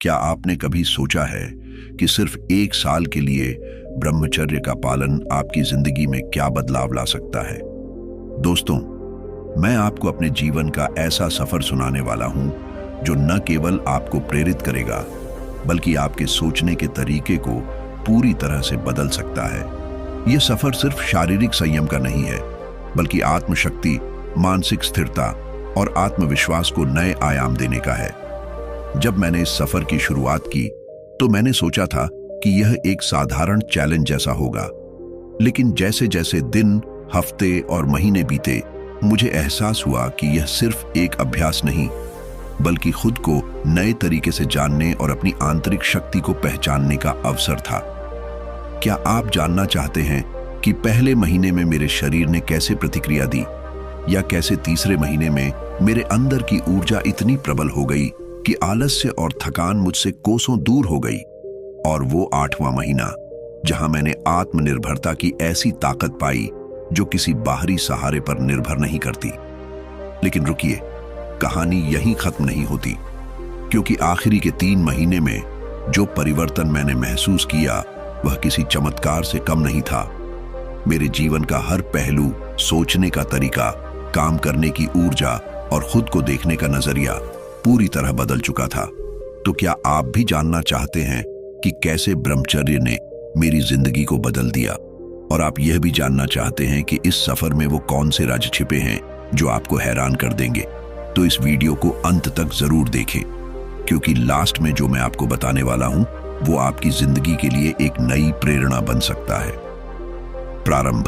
क्या आपने कभी सोचा है कि सिर्फ 1 साल के लिए ब्रह्मचर्य का पालन आपकी जिंदगी में क्या बदलाव ला सकता है? दोस्तों, मैं आपको अपने जीवन का ऐसा सफर सुनाने वाला हूं जो न केवल आपको प्रेरित करेगा बल्कि आपके सोचने के तरीके को पूरी तरह से बदल सकता है। यह सफर सिर्फ शारीरिक संयम का नहीं है बल्कि आत्मशक्ति, मानसिक स्थिरता और आत्मविश्वास को नए आयाम देने का है। जब मैंने इस सफर की शुरुआत की तो मैंने सोचा था कि यह एक साधारण चैलेंज जैसा होगा, लेकिन जैसे जैसे दिन, हफ्ते और महीने बीते मुझे एहसास हुआ कि यह सिर्फ एक अभ्यास नहीं बल्कि खुद को नए तरीके से जानने और अपनी आंतरिक शक्ति को पहचानने का अवसर था। क्या आप जानना चाहते हैं कि पहले महीने में मेरे शरीर ने कैसे प्रतिक्रिया दी, या कैसे तीसरे महीने में मेरे अंदर की ऊर्जा इतनी प्रबल हो गई कि आलस्य और थकान मुझसे कोसों दूर हो गई? और वो 8वां महीना जहां मैंने आत्मनिर्भरता की ऐसी ताकत पाई जो किसी बाहरी सहारे पर निर्भर नहीं करती। लेकिन रुकिए, कहानी यहीं खत्म नहीं होती, क्योंकि आखिरी के 3 महीने में जो परिवर्तन मैंने महसूस किया वह किसी चमत्कार से कम नहीं था। मेरे जीवन का हर पहलू, सोचने का तरीका, काम करने की ऊर्जा और खुद को देखने का नजरिया पूरी तरह बदल चुका था। तो क्या आप भी जानना चाहते हैं कि कैसे ब्रह्मचर्य ने मेरी जिंदगी को बदल दिया? और आप यह भी जानना चाहते हैं कि इस सफर में वो कौन से राज छिपे हैं जो आपको हैरान कर देंगे? तो इस वीडियो को अंत तक जरूर देखें, क्योंकि लास्ट में जो मैं आपको बताने वाला हूं वो आपकी जिंदगी के लिए एक नई प्रेरणा बन सकता है। प्रारंभ।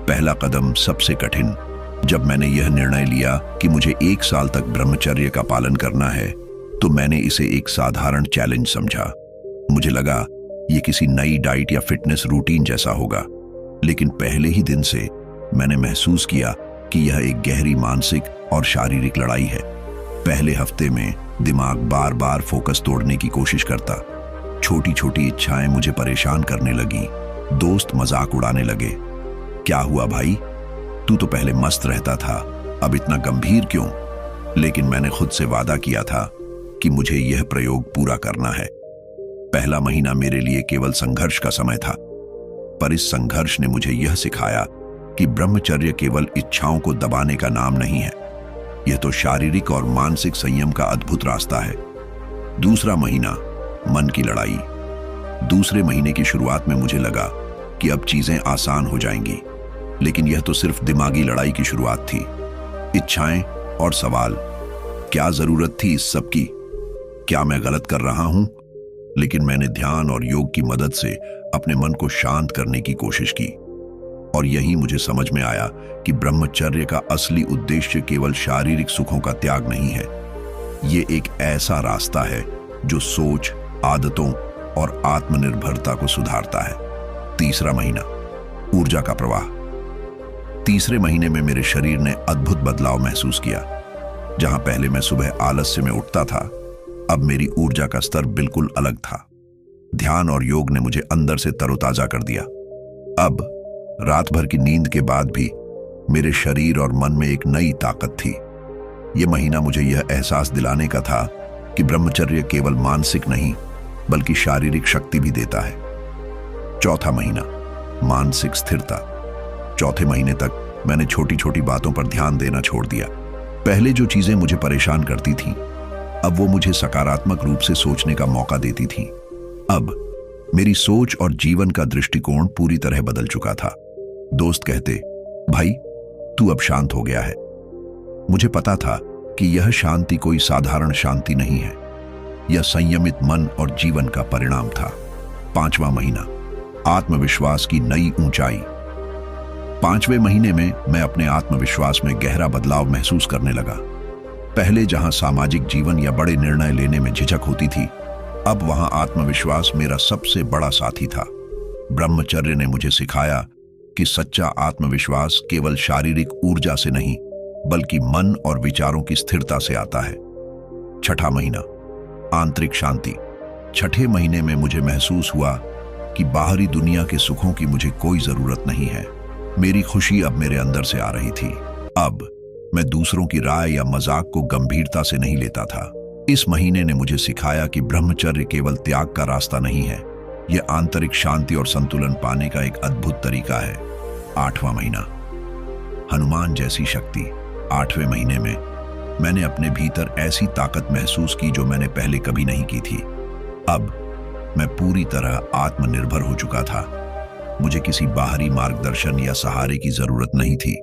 पहला कदम सबसे कठिन। जब मैंने यह निर्णय लिया कि मुझे 1 साल तक ब्रह्मचर्य का पालन करना है तो मैंने इसे एक साधारण चैलेंज समझा। मुझे लगा यह किसी नई डाइट या फिटनेस रूटीन जैसा होगा, लेकिन पहले ही दिन से मैंने महसूस किया कि यह एक गहरी मानसिक और शारीरिक लड़ाई है। पहले हफ्ते में दिमाग बार बार फोकस तोड़ने की कोशिश करता। छोटी छोटी इच्छाएं मुझे परेशान करने लगी। दोस्त मजाक उड़ाने लगे, क्या हुआ भाई, तू तो पहले मस्त रहता था, अब इतना गंभीर क्यों? लेकिन मैंने खुद से वादा किया था कि मुझे यह प्रयोग पूरा करना है। पहला महीना मेरे लिए केवल संघर्ष का समय था, पर इस संघर्ष ने मुझे यह सिखाया कि ब्रह्मचर्य केवल इच्छाओं को दबाने का नाम नहीं है, यह तो शारीरिक और मानसिक संयम का अद्भुत रास्ता है। दूसरा महीना, मन की लड़ाई। दूसरे महीने की शुरुआत में मुझे लगा कि अब चीजें आसान हो जाएंगी, लेकिन यह तो सिर्फ दिमागी लड़ाई की शुरुआत थी। इच्छाएं और सवाल, क्या जरूरत थी इस सब की? क्या मैं गलत कर रहा हूं? लेकिन मैंने ध्यान और योग की मदद से अपने मन को शांत करने की कोशिश की, और यही मुझे समझ में आया कि ब्रह्मचर्य का असली उद्देश्य केवल शारीरिक सुखों का त्याग नहीं है। ये एक ऐसा रास्ता है जो सोच, आदतों और आत्मनिर्भरता को सुधारता है। तीसरा महीना, ऊर्जा का प्रवाह। तीसरे महीने में मेरे शरीर ने अद्भुत बदलाव महसूस किया। जहां पहले मैं सुबह आलस्य में उठता था, अब मेरी ऊर्जा का स्तर बिल्कुल अलग था। ध्यान और योग ने मुझे अंदर से तरोताजा कर दिया। अब रात भर की नींद के बाद भी मेरे शरीर और मन में एक नई ताकत थी। यह महीना मुझे यह एहसास दिलाने का था कि ब्रह्मचर्य केवल मानसिक नहीं बल्कि शारीरिक शक्ति भी देता है। चौथा महीना, मानसिक स्थिरता। चौथे महीने तक मैंने छोटी छोटी बातों पर ध्यान देना छोड़ दिया। पहले जो चीजें मुझे परेशान करती थीं, अब वो मुझे सकारात्मक रूप से सोचने का मौका देती थीं। अब मेरी सोच और जीवन का दृष्टिकोण पूरी तरह बदल चुका था। दोस्त कहते, भाई तू अब शांत हो गया है। मुझे पता था कि यह शांति कोई साधारण शांति नहीं है, यह संयमित मन और जीवन का परिणाम था। 5वां महीना, आत्मविश्वास की नई ऊंचाई। 5वें महीने में मैं अपने आत्मविश्वास में गहरा बदलाव महसूस करने लगा। पहले जहां सामाजिक जीवन या बड़े निर्णय लेने में झिझक होती थी, अब वहां आत्मविश्वास मेरा सबसे बड़ा साथी था। ब्रह्मचर्य ने मुझे सिखाया कि सच्चा आत्मविश्वास केवल शारीरिक ऊर्जा से नहीं बल्कि मन और विचारों की स्थिरता से आता है। 6ठा महीना, आंतरिक शांति। 6ठे महीने में मुझे महसूस हुआ कि बाहरी दुनिया के सुखों की मुझे कोई जरूरत नहीं है। मेरी खुशी अब मेरे अंदर से आ रही थी। अब मैं दूसरों की राय या मजाक को गंभीरता से नहीं लेता था। इस महीने ने मुझे सिखाया कि ब्रह्मचर्य केवल त्याग का रास्ता नहीं है, यह आंतरिक शांति और संतुलन पाने का एक अद्भुत तरीका है। 8वां महीना, हनुमान जैसी शक्ति। 8वें महीने में मैंने अपने भीतर ऐसी ताकत महसूस की जो मैंने पहले कभी नहीं की थी। अब मैं पूरी तरह आत्मनिर्भर हो चुका था। मुझे किसी बाहरी मार्गदर्शन या सहारे की जरूरत नहीं थी।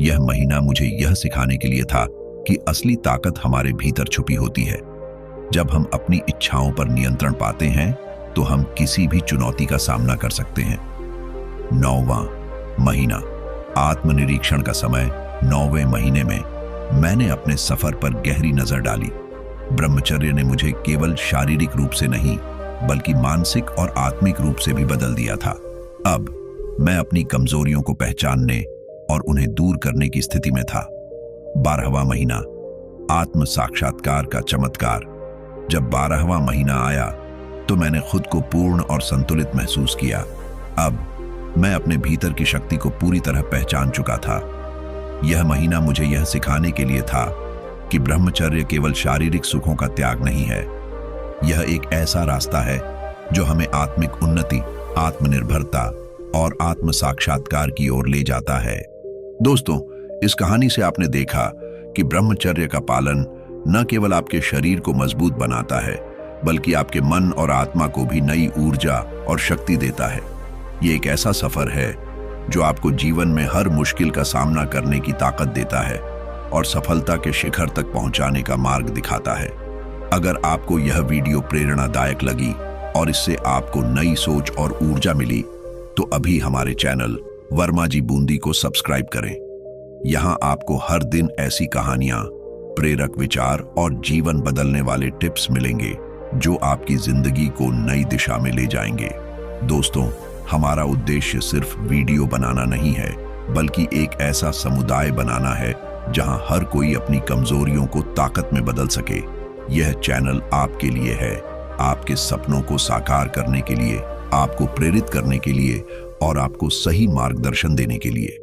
यह महीना मुझे यह सिखाने के लिए था कि असली ताकत हमारे भीतर छुपी होती है। जब हम अपनी इच्छाओं पर नियंत्रण पाते हैं तो हम किसी भी चुनौती का सामना कर सकते हैं। 9वां महीना, आत्मनिरीक्षण का समय। 9वें महीने में मैंने अपने सफर पर गहरी नजर डाली। ब्रह्मचर्य ने मुझे केवल शारीरिक रूप से नहीं बल्कि मानसिक और आत्मिक रूप से भी बदल दिया था। अब मैं अपनी कमजोरियों को पहचानने और उन्हें दूर करने की स्थिति में था। 12वां महीना, आत्म साक्षात्कार का चमत्कार। जब 12वां महीना आया तो मैंने खुद को पूर्ण और संतुलित महसूस किया। अब मैं अपने भीतर की शक्ति को पूरी तरह पहचान चुका था। यह महीना मुझे यह सिखाने के लिए था कि ब्रह्मचर्य केवल शारीरिक सुखों का त्याग नहीं है, यह एक ऐसा रास्ता है जो हमें आत्मिक उन्नति, आत्मनिर्भरता और आत्म साक्षात्कार की ओर ले जाता है। दोस्तों, इस कहानी से आपने देखा कि ब्रह्मचर्य का पालन न केवल आपके शरीर को मजबूत बनाता है बल्कि आपके मन और आत्मा को भी नई ऊर्जा और शक्ति देता है। ये एक ऐसा सफर है जो आपको जीवन में हर मुश्किल का सामना करने की ताकत देता है और सफलता के शिखर तक पहुंचाने का मार्ग दिखाता है। अगर आपको यह वीडियो प्रेरणादायक लगी और इससे आपको नई सोच और ऊर्जा मिली तो अभी हमारे चैनल वर्मा जी बूंदी को सब्सक्राइब करें। यहाँ आपको हर दिन ऐसी कहानियां, प्रेरक विचार और जीवन बदलने वाले टिप्स मिलेंगे जो आपकी जिंदगी को नई दिशा में ले जाएंगे। दोस्तों, हमारा उद्देश्य सिर्फ वीडियो बनाना नहीं है बल्कि एक ऐसा समुदाय बनाना है जहां हर कोई अपनी कमजोरियों को ताकत में बदल सके। यह चैनल आपके लिए है, आपके सपनों को साकार करने के लिए, आपको प्रेरित करने के लिए और आपको सही मार्गदर्शन देने के लिए।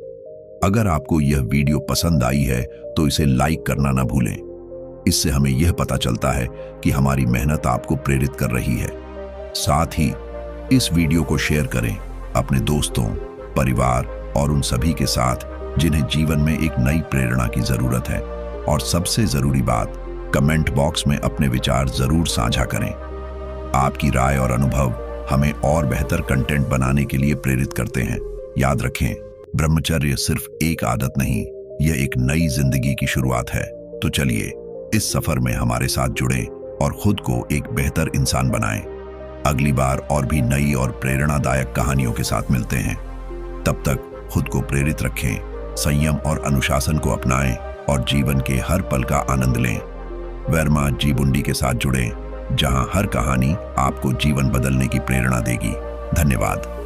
अगर आपको यह वीडियो पसंद आई है तो इसे लाइक करना ना भूलें। इससे हमें यह पता चलता है कि हमारी मेहनत आपको प्रेरित कर रही है। साथ ही इस वीडियो को शेयर करें अपने दोस्तों, परिवार और उन सभी के साथ जिन्हें जीवन में एक नई प्रेरणा की जरूरत है। और सबसे जरूरी बात, कमेंट बॉक्स में अपने विचार जरूर साझा करें। आपकी राय और अनुभव हमें और बेहतर कंटेंट बनाने के लिए प्रेरित करते हैं। याद रखें, ब्रह्मचर्य सिर्फ एक आदत नहीं, यह एक नई जिंदगी की शुरुआत है। तो चलिए इस सफर में हमारे साथ जुड़ें और खुद को एक बेहतर इंसान बनाएं। अगली बार और भी नई और प्रेरणादायक कहानियों के साथ मिलते हैं। तब तक खुद को प्रेरित रखें, संयम और अनुशासन को अपनाएं और जीवन के हर पल का आनंद लें। वर्मा जी बूंदी के साथ जुड़ें, जहां हर कहानी आपको जीवन बदलने की प्रेरणा देगी। धन्यवाद।